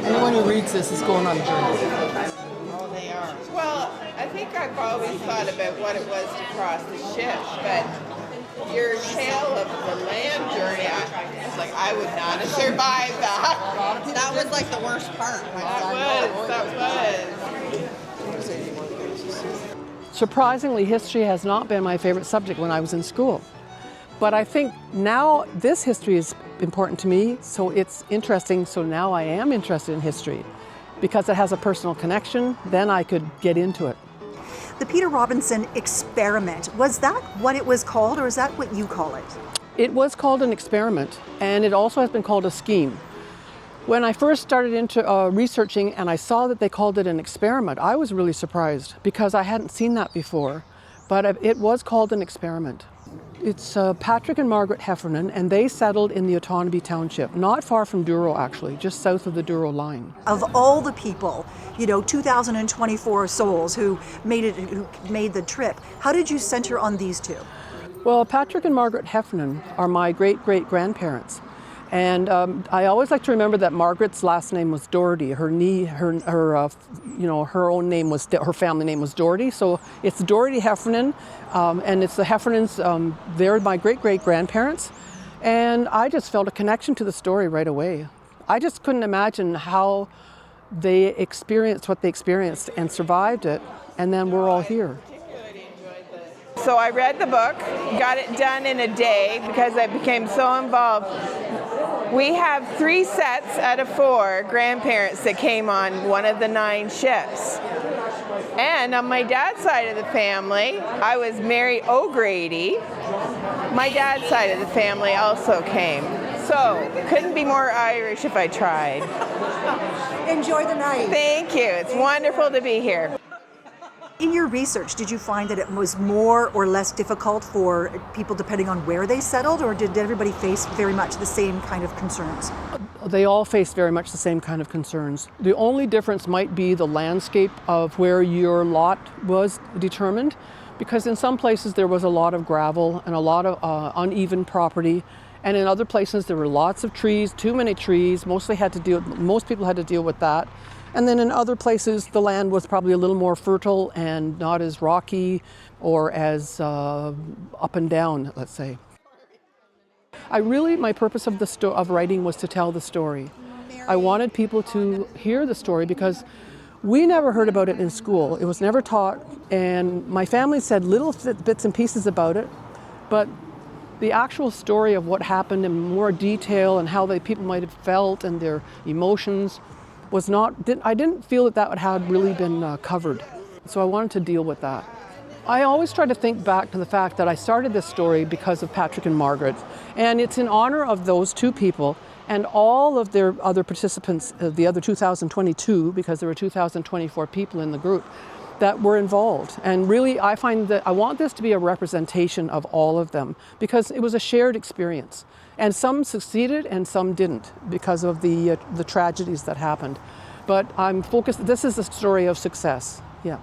Anyone who reads this is going on a journey. Oh, they are. Well, I think I've always thought about what it was to cross the ships, but your tale of the land journey, I was like, I would not have survived that. That was like the worst part. That was. Surprisingly, history has not been my favorite subject when I was in school. But I think now this history is important to me, so it's interesting, so now I am interested in history. Because it has a personal connection, then I could get into it. The Peter Robinson experiment, was that what it was called, or is that what you call it? It was called an experiment, and it also has been called a scheme. When I first started into researching and I saw that they called it an experiment, I was really surprised because I hadn't seen that before, but it was called an experiment. It's Patrick and Margaret Heffernan, and they settled in the Otonabee Township, not far from Douro actually, just south of the Douro line. Of all the people, 2,024 souls who made the trip, how did you center on these two? Well, Patrick and Margaret Heffernan are my great-great-grandparents. And I always like to remember that Margaret's last name was Doherty. Her own name was, her family name was Doherty. So it's Doherty Heffernan, and it's the Heffernans. They're my great-great-grandparents, and I just felt a connection to the story right away. I just couldn't imagine how they experienced what they experienced and survived it, and then we're all here. So I read the book, got it done in a day because I became so involved. We have 3 sets out of 4 grandparents that came on one of the 9 ships. And on my dad's side of the family, I was Mary O'Grady. My dad's side of the family also came. So, couldn't be more Irish if I tried. Enjoy the night. Thank you. It's wonderful to be here. In your research, did you find that it was more or less difficult for people depending on where they settled, or did everybody face very much the same kind of concerns? They all faced very much the same kind of concerns. The only difference might be the landscape of where your lot was determined, because in some places there was a lot of gravel and a lot of uneven property, and in other places there were lots of trees, too many trees. Most people had to deal with that. And then in other places, the land was probably a little more fertile and not as rocky or as up and down, let's say. My purpose of writing was to tell the story. I wanted people to hear the story because we never heard about it in school. It was never taught, and my family said little bits and pieces about it, but the actual story of what happened in more detail and how people might have felt and their emotions I didn't feel that had really been covered. So I wanted to deal with that. I always try to think back to the fact that I started this story because of Patrick and Margaret, and it's in honor of those 2 people and all of their other participants, the other 2,022, because there were 2,024 people in the group that were involved. And really, I find that I want this to be a representation of all of them because it was a shared experience. And some succeeded and some didn't because of the tragedies that happened. But I'm focused, this is a story of success, yeah.